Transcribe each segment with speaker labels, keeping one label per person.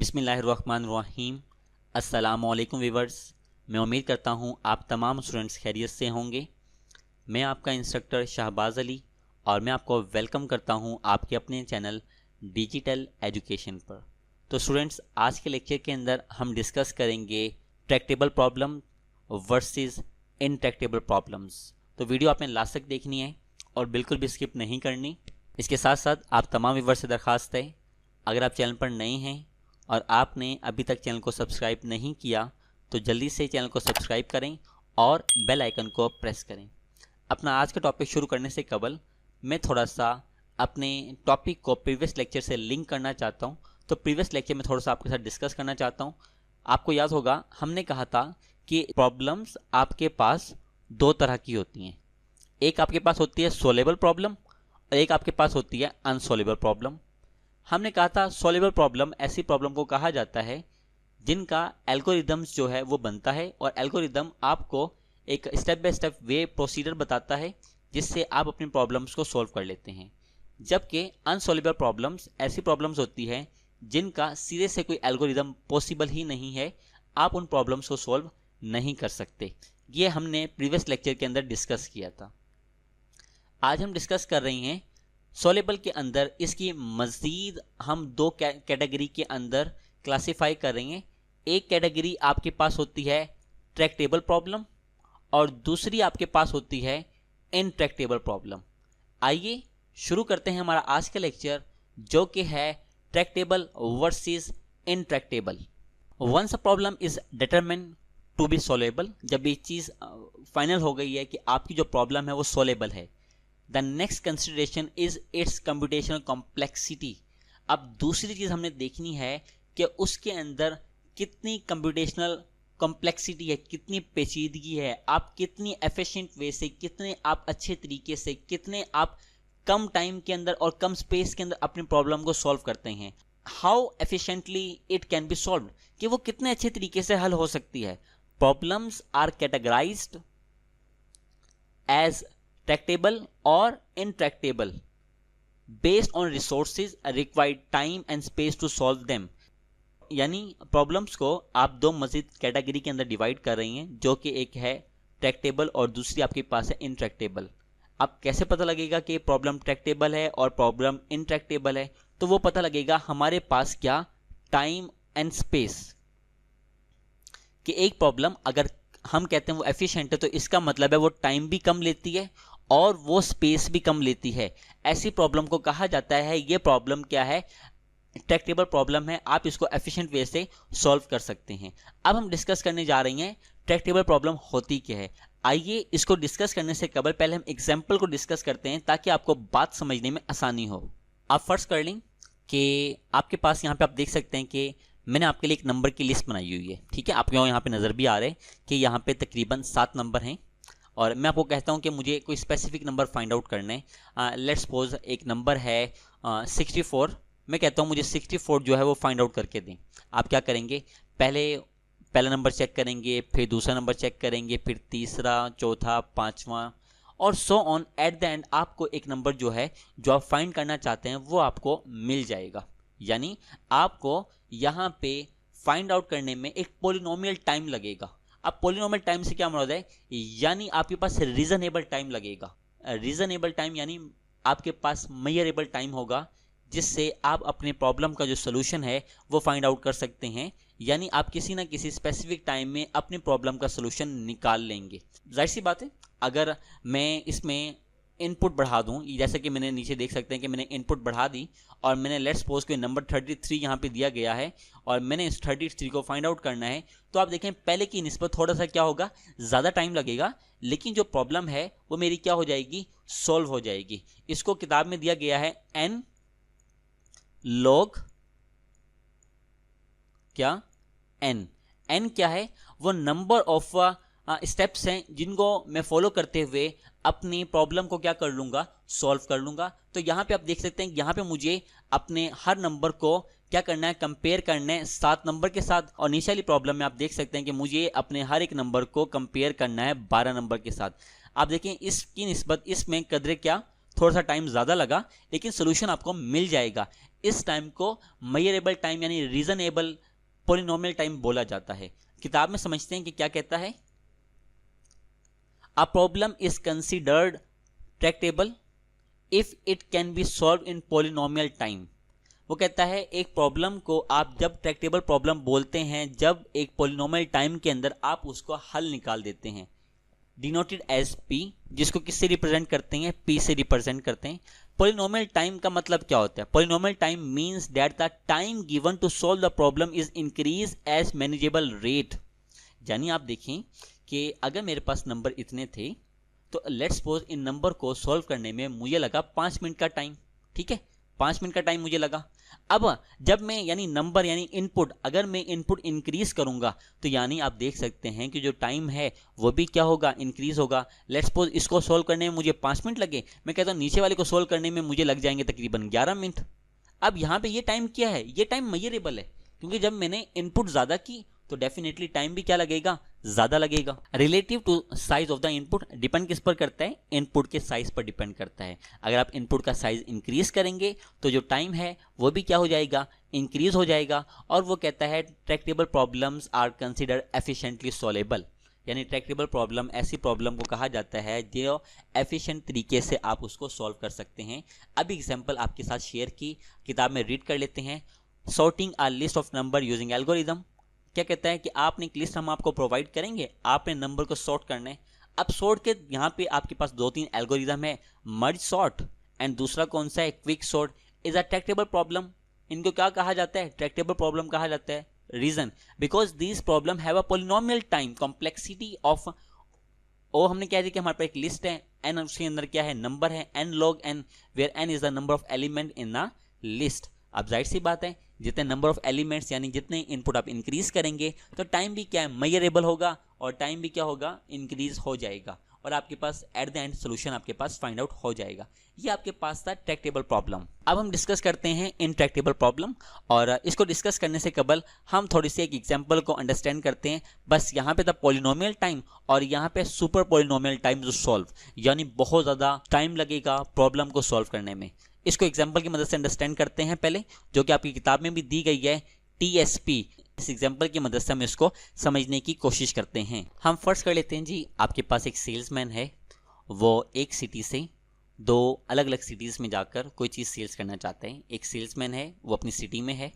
Speaker 1: बिस्मिल्लाहिर्रहमानिर्रहीम। अस्सलामुअलैकुम वीवर्स। मैं उम्मीद करता हूँ आप तमाम स्टूडेंट्स खैरियत से होंगे। मैं आपका इंस्ट्रक्टर शहबाज़ अली और मैं आपको वेलकम करता हूँ आपके अपने चैनल डिजिटल एजुकेशन पर। तो स्टूडेंट्स, आज के लेक्चर के अंदर हम डिस्कस करेंगे ट्रैक्टेबल प्रॉब्लम वर्सेस इनट्रैक्टेबल प्रॉब्लम्स। तो वीडियो आपने लास्ट तक देखनी है और बिल्कुल भी स्किप नहीं करनी। इसके साथ साथ आप तमाम व्यूअर्स से दरख्वास्त है, अगर आप चैनल पर नए हैं और आपने अभी तक चैनल को सब्सक्राइब नहीं किया तो जल्दी से चैनल को सब्सक्राइब करें और बेल आइकन को प्रेस करें। अपना आज का टॉपिक शुरू करने से कबल मैं थोड़ा सा अपने टॉपिक को प्रीवियस लेक्चर से लिंक करना चाहता हूं। तो प्रीवियस लेक्चर में थोड़ा सा आपके साथ डिस्कस करना चाहता हूं। आपको याद होगा हमने कहा था कि प्रॉब्लम्स आपके पास दो तरह की होती हैं। एक आपके पास होती है सोल्वेबल प्रॉब्लम और एक आपके पास होती है अनसोल्वेबल प्रॉब्लम। हमने कहा था सोल्वेबल प्रॉब्लम ऐसी प्रॉब्लम को कहा जाता है जिनका एल्गोरिदम्स जो है वो बनता है और एल्गोरिदम आपको एक step by step way procedure बताता है जिससे आप अपनी प्रॉब्लम्स को सॉल्व कर लेते हैं। जबकि अनसोल्वेबल प्रॉब्लम्स ऐसी प्रॉब्लम्स होती है जिनका सिरे से कोई एल्गोरिदम पॉसिबल ही नहीं है, आप उन प्रॉब्लम्स को सॉल्व नहीं कर सकते। ये हमने प्रीवियस लेक्चर के अंदर डिस्कस किया था। आज हम डिस्कस कर रहे हैं सोल्वेबल के अंदर इसकी मज़ीद हम दो कैटेगरी के अंदर क्लासिफाई कर रहे हैं। एक कैटेगरी आपके पास होती है ट्रैक्टेबल प्रॉब्लम और दूसरी आपके पास होती है इनट्रैक्टेबल प्रॉब्लम। आइए शुरू करते हैं हमारा आज का लेक्चर, जो कि है tractable versus intractable. Once a problem is determined to be solvable, जब ये चीज़ फाइनल हो गई है कि आपकी जो प्रॉब्लम है वो सोल्वेबल है, the next consideration is it's computational complexity. अब दूसरी चीज हमने देखनी है कि उसके अंदर कितनी कंप्यूटेशनल कॉम्प्लेक्सिटी है, कितनी पेचीदगी है, आप कितनी एफिशिएंट वे से, कितने आप अच्छे तरीके से, कितने आप कम टाइम के अंदर और कम स्पेस के अंदर अपनी प्रॉब्लम को सॉल्व करते हैं। How efficiently it can be solved, कि वो कितने अच्छे तरीके से हल हो सकती है। Problems are categorised as tractable और intractable based on resources required time and space to solve them. यानी प्रॉब्लम्स को आप दो मजीद कैटेगरी के अंदर डिवाइड कर रही हैं, जो कि एक है ट्रैक्टेबल और दूसरी आपके पास है इनट्रैक्टेबल। अब कैसे पता लगेगा कि प्रॉब्लम ट्रैक्टेबल है और प्रॉब्लम इनट्रैक्टेबल है? तो वो पता लगेगा हमारे पास क्या टाइम एंड स्पेस। कि एक प्रॉब्लम अगर हम कहते हैं वो एफिशिएंट है तो इसका मतलब है वो टाइम भी कम लेती है और वो स्पेस भी कम लेती है। ऐसी प्रॉब्लम को कहा जाता है ये प्रॉब्लम क्या है, ट्रैक्टेबल प्रॉब्लम है, आप इसको एफिशिएंट वे से सॉल्व कर सकते हैं। अब हम डिस्कस करने जा रहे हैं ट्रैक्टेबल प्रॉब्लम होती क्या है। आइए इसको डिस्कस करने से कबल पहले हम एग्जाम्पल को डिस्कस करते हैं ताकि आपको बात समझने में आसानी हो। आप फर्ज कर लें कि आपके पास यहाँ पे आप देख सकते हैं कि मैंने आपके लिए एक नंबर की लिस्ट बनाई हुई है। ठीक है, आपको यहाँ पे नज़र भी आ रहा है कि यहाँ पे तकरीबन 7 नंबर हैं और मैं आपको कहता हूँ कि मुझे कोई स्पेसिफिक नंबर फाइंड आउट करना है। लेट्स सपोज एक नंबर है 64। मैं कहता हूँ मुझे 64 जो है वो फाइंड आउट करके दें। आप क्या करेंगे, पहला नंबर चेक करेंगे, फिर दूसरा नंबर चेक करेंगे, फिर तीसरा, चौथा, पाँचवा और so on. At the end आपको एक नंबर जो है जो आप फाइंड करना चाहते हैं वो आपको मिल जाएगा। यानी आपको यहाँ पे फाइंड आउट करने में एक पोलिनोमियल टाइम लगेगा। अब पोलिनोमियल टाइम से क्या मुराद है, यानी आपके पास रीजनेबल टाइम लगेगा। रीजनेबल टाइम यानी आपके पास मेजरेबल टाइम होगा जिससे आप अपने प्रॉब्लम का जो सोल्यूशन है वो फाइंड आउट कर सकते हैं। यानी आप किसी ना किसी स्पेसिफिक टाइम में अपने प्रॉब्लम का सोल्यूशन निकाल लेंगे। जाहिर सी बात है, अगर मैं इसमें इनपुट बढ़ा दूं, जैसे कि मैंने नीचे देख सकते हैं कि मैंने इनपुट बढ़ा दी और मैंने लेट्स सपोज कि नंबर 33 यहाँ पे दिया गया है और मैंने इस 33 को फाइंड आउट करना है। तो आप देखें पहले की निस्बत थोड़ा सा क्या होगा, ज़्यादा टाइम लगेगा, लेकिन जो प्रॉब्लम है वो मेरी क्या हो जाएगी, सॉल्व हो जाएगी। इसको किताब में दिया गया है n log क्या n क्या है, वो नंबर ऑफ स्टेप्स हैं जिनको मैं फॉलो करते हुए अपनी प्रॉब्लम को क्या कर लूँगा, सॉल्व कर लूँगा। तो यहाँ पे आप देख सकते हैं यहाँ पे मुझे अपने हर नंबर को क्या करना है, कंपेयर करना है 7 नंबर के साथ। और नीचे वाली प्रॉब्लम में आप देख सकते हैं कि मुझे अपने हर एक नंबर को कंपेयर करना है 12 नंबर के साथ। आप देखें इसकी निस्बत इसमें कदरे क्या, थोड़ा सा टाइम ज़्यादा लगा, लेकिन सोल्यूशन आपको मिल जाएगा। इस टाइम को मेजरेबल टाइम यानी रीजनेबल पॉलिनोमियल टाइम बोला जाता है। किताब में समझते हैं कि क्या कहता है, अ problem is considered Tractable if it can be solve in polynomial time. वो कहता है एक प्रॉब्लम को आप जब ट्रैक्टेबल प्रॉब्लम बोलते हैं जब एक पॉलिनोमियल टाइम के अंदर आप उसको हल निकाल देते हैं, डिनोटेड एज पी, जिसको किससे रिप्रेजेंट करते हैं, पी से रिप्रेजेंट करते हैं। पॉलिनोमियल टाइम का मतलब क्या होता है, polynomial time means that the time given to solve the problem is increase as manageable rate. यानी आप देखें कि अगर मेरे पास नंबर इतने थे तो लेट्स सपोज इन नंबर को सॉल्व करने में मुझे लगा 5 मिनट का टाइम, ठीक है, 5 मिनट का टाइम मुझे लगा। अब जब मैं यानी नंबर यानी इनपुट, अगर मैं इनपुट इंक्रीज करूंगा तो यानी आप देख सकते हैं कि जो टाइम है वो भी क्या होगा, इंक्रीज होगा। लेट्स सपोज इसको सॉल्व करने में मुझे 5 मिनट लगे, मैं कहता हूँ नीचे वाले को सॉल्व करने में मुझे लग जाएंगे तकरीबन 11 मिनट। अब यहाँ पे ये टाइम क्या है, ये टाइम मेजरेबल है, क्योंकि जब मैंने इनपुट ज़्यादा की तो डेफिनेटली टाइम भी क्या लगेगा, ज़्यादा लगेगा। Relative to size of the input depend किस पर करता है, इनपुट के साइज पर डिपेंड करता है। अगर आप इनपुट का साइज इंक्रीज करेंगे तो जो टाइम है वो भी क्या हो जाएगा, इंक्रीज हो जाएगा। और वो कहता है tractable problems are considered efficiently solvable, यानी ट्रैक्टेबल प्रॉब्लम ऐसी प्रॉब्लम को कहा जाता है जो एफिशिएंट तरीके से आप उसको सॉल्व कर सकते हैं। अब एग्जाम्पल आपके साथ शेयर की, किताब में रीड कर लेते हैं। Sorting a list of number using algorithm, क्या कहता है कि आपने एक लिस्ट हम आपको प्रोवाइड करेंगे, आपने नंबर को सॉर्ट करना है। अब सॉर्ट के यहाँ पे आपके पास 2-3 एल्गोरिदम है, मर्ज सॉर्ट एंड दूसरा कौन सा है, quick sort. Is a Tractable problem, इनको क्या कहा जाता है, ट्रैक्टेबल प्रॉब्लम कहा जाता है। Reason because this problem have a polynomial time complexity of O, हमने कह दिया कि हमारे पास एक लिस्ट है, एन उसके अंदर क्या है, नंबर है, N log N, where N is the number of element in the list. अब जाहिर सी बात है जितने नंबर ऑफ एलिमेंट्स यानी जितने इनपुट आप इंक्रीज करेंगे तो टाइम भी क्या है, मेजरेबल होगा और टाइम भी क्या होगा, इंक्रीज हो जाएगा और आपके पास एट द एंड सोल्यूशन आपके पास फाइंड आउट हो जाएगा। ये आपके पास था ट्रैक्टेबल प्रॉब्लम। अब हम डिस्कस करते हैं इनट्रैक्टेबल प्रॉब्लम, और इसको डिस्कस करने से कबल हम थोड़ी सी एक एग्जांपल को अंडरस्टैंड करते हैं। बस यहाँ पे था पॉलिनोमियल टाइम और यहाँ पे सुपर पॉलिनोमियल टाइम जो सॉल्व, यानी बहुत ज़्यादा टाइम लगेगा प्रॉब्लम को सॉल्व करने में। इसको एग्जाम्पल की मदद से अंडरस्टैंड करते हैं पहले, जो कि आपकी किताब में भी दी गई है, TSP। इस एग्जाम्पल की मदद से हम इसको समझने की कोशिश करते हैं। हम फर्स्ट कर लेते हैं जी, आपके पास एक सेल्समैन है, वो एक सिटी से 2 अलग अलग सिटीज़ में जाकर कोई चीज़ सेल्स करना चाहते हैं। एक सेल्समैन है, वो अपनी सिटी में है,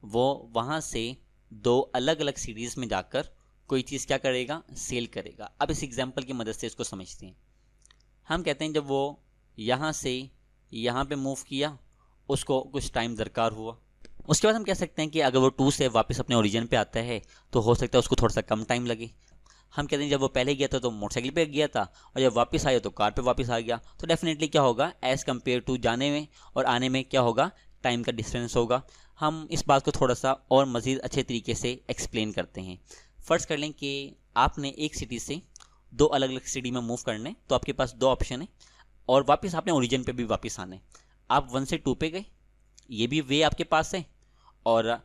Speaker 1: वो वहाँ से 2 अलग अलग सिटीज़ में जाकर कोई चीज़ क्या करेगा, सेल करेगा। अब इस एग्जाम्पल की मदद से इसको समझते हैं। हम कहते हैं जब वो यहाँ से यहाँ पे मूव किया, उसको कुछ टाइम दरकार हुआ। उसके बाद हम कह सकते हैं कि अगर वो 2 से वापस अपने ओरिजिन पे आता है तो हो सकता है उसको थोड़ा सा कम टाइम लगे। हम कहते हैं जब वो पहले गया था तो मोटरसाइकिल पे गया था और जब वापस आया तो कार पे वापस आ गया, तो डेफिनेटली क्या होगा, एज़ कम्पेयर टू जाने में और आने में क्या होगा, टाइम का डिफरेंस होगा। हम इस बात को थोड़ा सा और मज़ीद अच्छे तरीके से एक्सप्लेन करते हैं। फर्स्ट कर लें कि आपने एक सिटी से 2 अलग अलग सिटी में मूव करने, तो आपके पास 2 ऑप्शन है और वापस आपने ओरिजिन पे भी वापस आने। आप 1 से 2 पे गए, ये भी वे आपके पास है, और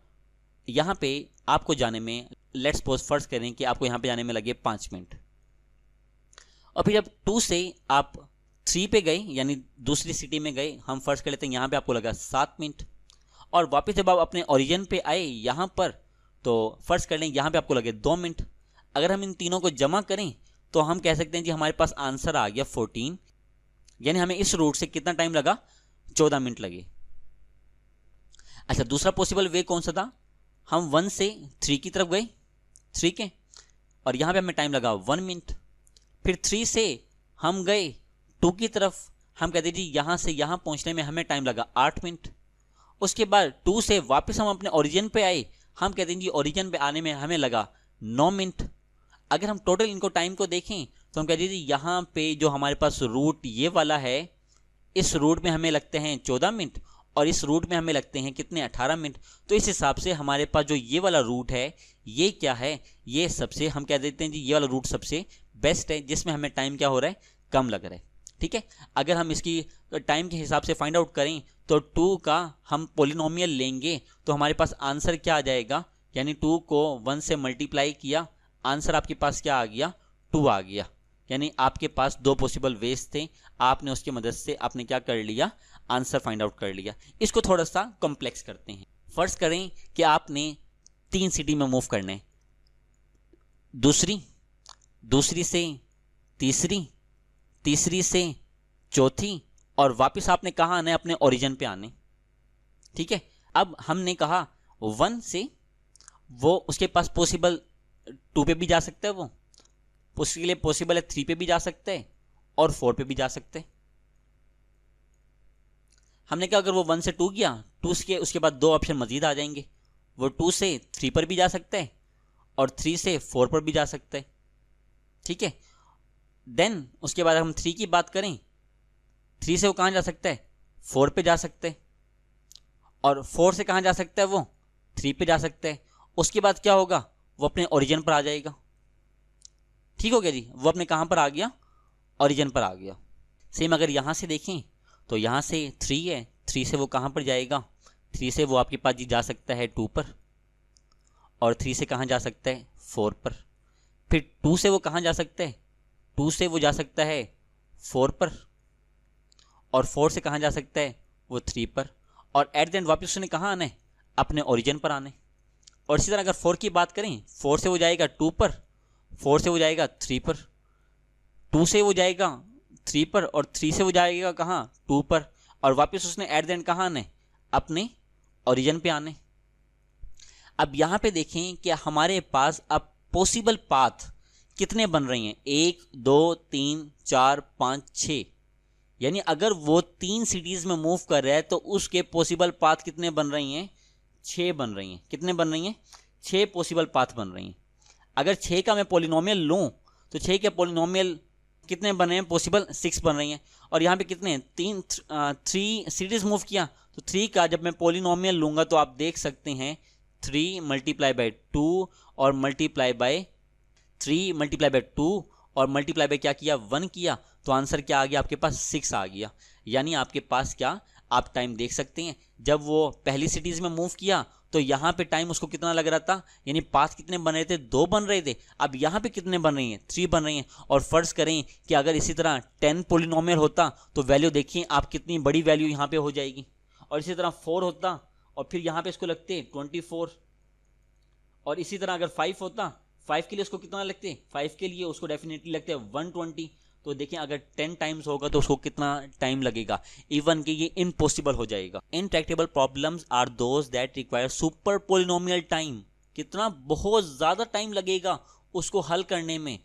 Speaker 1: यहाँ पे आपको जाने में लेट्स सपोज फर्स्ट करें कि आपको यहाँ पे जाने में लगे 5 मिनट, और फिर जब 2 से आप 3 पे गए यानी दूसरी सिटी में गए, हम फर्स्ट कर लेते हैं यहाँ पे आपको लगा 7 मिनट, और वापस जब आप अपने ओरिजिन पे आए यहाँ पर, तो फर्स्ट कर लें यहाँ पे आपको लगे 2 मिनट। अगर हम इन तीनों को जमा करें तो हम कह सकते हैं जी हमारे पास आंसर आ गया 14, यानी हमें इस रूट से कितना टाइम लगा, 14 मिनट लगे। अच्छा, दूसरा पॉसिबल वे कौन सा था, हम 1 से 3 की तरफ गए, 3 के, और यहाँ पे हमें टाइम लगा 1 मिनट। फिर 3 से हम गए 2 की तरफ, हम कहते जी यहाँ से यहाँ पहुँचने में हमें टाइम लगा 8 मिनट। उसके बाद 2 से वापस हम अपने ओरिजिन पे आए, हम कहते हैं जी ओरिजिन पे आने में हमें लगा 9 मिनट। अगर हम टोटल इनको टाइम को देखें तो हम कहते हैं जी यहाँ पे जो हमारे पास रूट ये वाला है, इस रूट में हमें लगते हैं 14 मिनट और इस रूट में हमें लगते हैं कितने, 18 मिनट। तो इस हिसाब से हमारे पास जो ये वाला रूट है ये क्या है, ये सबसे हम कह देते हैं जी ये वाला रूट सबसे बेस्ट है, जिसमें हमें टाइम क्या हो रहा है, कम लग रहा है। ठीक है, अगर हम इसकी टाइम के हिसाब से फाइंड आउट करें तो 2 का हम पोलिनोमियल लेंगे तो हमारे पास आंसर क्या आ जाएगा, यानी 2 को 1 से मल्टीप्लाई किया, आंसर आपके पास क्या आ गया, 2 आ गया। यानी आपके पास दो पॉसिबल वेज थे, आपने उसकी मदद से आपने क्या कर लिया, आंसर फाइंड आउट कर लिया। इसको थोड़ा सा कॉम्प्लेक्स करते हैं। फर्स्ट करें कि आपने 3 सिटी में मूव करने, दूसरी से तीसरी, तीसरी से चौथी, और वापस आपने कहाँ आना है, अपने ओरिजिन पे आने। ठीक है, अब हमने कहा 1 से वो उसके पास पॉसिबल 2 पे भी जा सकता है, वो उसके लिए पॉसिबल है 3 पे भी जा सकता है और 4 पे भी जा सकते हैं। हमने कहा अगर वो 1 से 2 गया, 2 के उसके बाद 2 ऑप्शन मजीद आ जाएंगे, वो 2 से 3 पर भी जा सकता है और 3 से 4 पर भी जा सकता है। ठीक है, देन उसके बाद हम 3 की बात करें, 3 से वो कहाँ जा सकता है, 4 पे जा सकते हैं, और 4 से कहाँ जा सकता है, वो 3 पे जा सकते हैं। उसके बाद क्या होगा, वो अपने ओरिजिन पर आ जाएगा। ठीक हो गया जी, वो अपने कहाँ पर आ गया, ओरिजिन पर आ गया। सेम अगर यहाँ से देखें तो यहाँ से 3 है, 3 से वो कहाँ पर जाएगा, 3 से वो आपके पास जी जा सकता है 2 पर, और 3 से कहाँ जा सकता है, 4 पर। फिर 2 से वो कहाँ जा सकता है, 2 से वो जा सकता है 4 पर, और 4 से कहाँ जा सकता है, वो 3 पर, और एट द एंड वापस उसने कहाँ आना है, अपने ओरिजिन पर आने। और इसी तरह अगर 4 की बात करें, 4 से वो जाएगा 2 पर, 4 से वो जाएगा 3 पर, 2 से वो जाएगा 3 पर, और 3 से वो जाएगा कहाँ, 2 पर, और वापस उसने एट द एंड कहाँ आने, अपने ओरिजिन पे आने। अब यहाँ पे देखें कि हमारे पास अब पॉसिबल पाथ कितने बन रही हैं, 1 2 3 4 5 6, यानी अगर वो 3 सिटीज़ में मूव कर रहा है तो उसके पॉसिबल पाथ कितने बन रही हैं, 6 बन रही हैं। कितने बन रही हैं, 6 पॉसिबल पाथ बन रही हैं। अगर 6 का मैं पॉलिनोमियल लूँ तो 6 के पॉलिनोमियल कितने बने हैं, पॉसिबल 6 बन रही हैं। और यहाँ पे कितने, 3 सिटीज़ मूव किया, तो 3 का जब मैं पॉलिनोमियल लूँगा तो आप देख सकते हैं 3 मल्टीप्लाई बाई 2 और मल्टीप्लाई बाई 3 मल्टीप्लाई बाई 2 और मल्टीप्लाई बाई क्या किया, 1 किया, तो आंसर क्या आ गया, आपके पास 6 आ गया। यानी आपके पास क्या, आप टाइम देख सकते हैं, जब वो पहली सिटीज़ में मूव किया तो यहाँ पे टाइम उसको कितना लग रहा था, यानी पाथ कितने बन रहे थे, 2 बन रहे थे। अब यहाँ पे कितने बन रही हैं, 3 बन रही हैं। और फर्ज करें कि अगर इसी तरह 10 पोलिनोमियल होता तो वैल्यू देखिए आप कितनी बड़ी वैल्यू यहाँ पे हो जाएगी। और इसी तरह 4 होता और फिर यहाँ पे इसको लगते 24, और इसी तरह अगर 5 होता, 5 के लिए उसको कितना लगते, 5 के लिए उसको डेफिनेटली लगते हैं 120। तो देखें अगर 10 टाइम्स होगा तो उसको कितना टाइम लगेगा, इवन कि ये इम्पॉसिबल हो जाएगा। Intractable problems are those that require super polynomial time. कितना, बहुत ज़्यादा टाइम लगेगा उसको हल करने में।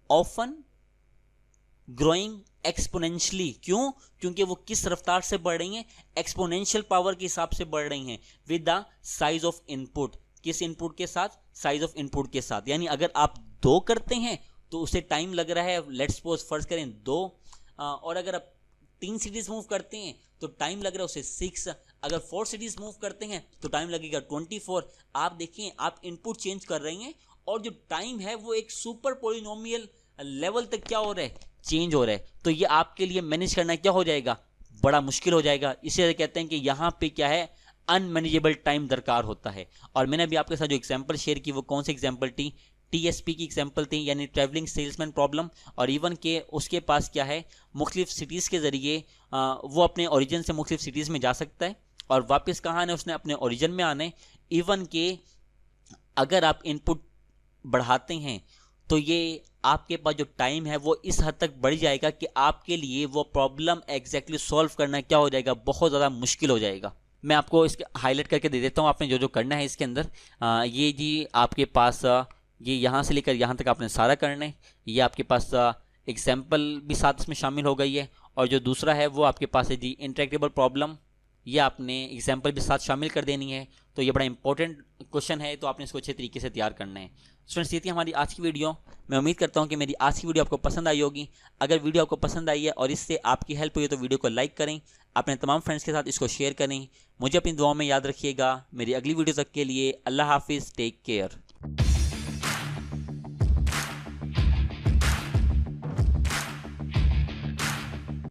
Speaker 1: ऑफन ग्रोइंग एक्सपोनेंशियली, क्यों, क्योंकि वो किस रफ्तार से बढ़ रही हैं, एक्सपोनेंशियल पावर के हिसाब से बढ़ रही हैं, with the size of input. किस इनपुट के साथ, साइज ऑफ इनपुट के साथ। यानी अगर आप 2 करते हैं तो उसे टाइम लग रहा है, लेट्स सपोज फर्ज करें 2, और अगर आप 3 सिटीज मूव करते हैं तो टाइम लग रहा है उसे 6, अगर 4 सिटीज मूव करते हैं तो टाइम लगेगा 24। आप देखें आप इनपुट चेंज कर रहे हैं और जो टाइम है वो एक सुपर पोलिनोमियल लेवल तक क्या हो रहा है, चेंज हो रहा है। तो ये आपके लिए मैनेज करना क्या हो जाएगा, बड़ा मुश्किल हो जाएगा। इसे कहते हैं कि यहाँ पे क्या है, अनमैनेजेबल टाइम दरकार होता है। और मैंने अभी आपके साथ जो एग्जांपल शेयर की वो कौन सी एग्जांपल थी, टीएसपी की एग्जांपल थी, यानी ट्रैवलिंग सेल्समैन प्रॉब्लम। और इवन के उसके पास क्या है, मुख्तलिफ सिटीज़ के ज़रिए वो अपने ओरिजिन से मुख्तलिफ सिटीज़ में जा सकता है और वापस कहाँ आना है, उसने अपने ओरिजिन में आना है। इवन के अगर आप इनपुट बढ़ाते हैं तो ये आपके पास जो टाइम है वो इस हद तक बढ़ जाएगा कि आपके लिए वो प्रॉब्लम एग्जैक्टली सॉल्व करना क्या हो जाएगा, बहुत ज़्यादा मुश्किल हो जाएगा। मैं आपको इसके हाईलाइट करके दे देता हूँ, आपने जो जो करना है इसके अंदर। ये जी आपके पास ये यहाँ से लेकर यहाँ तक आपने सारा करना है। ये आपके पास एग्जाम्पल भी साथ इसमें शामिल हो गई है, और जो दूसरा है वो आपके पास है जी इंटरेक्टेबल प्रॉब्लम, ये आपने एग्जाम्पल भी साथ शामिल कर देनी है। तो ये बड़ा इंपॉर्टेंट क्वेश्चन है, तो आपने इसको अच्छे तरीके से तैयार करना है। स्टूडेंट्स, ये थी हमारी आज की वीडियो। मैं उम्मीद करता हूँ कि मेरी आज की वीडियो आपको पसंद आई होगी। अगर वीडियो आपको पसंद आई है और इससे आपकी हेल्प हुई है तो वीडियो को लाइक करें, अपने तमाम फ्रेंड्स के साथ इसको शेयर करें। मुझे अपनी दुआओं में याद रखिएगा। मेरी अगली वीडियो तक के लिए अल्लाह हाफिज़, टेक केयर।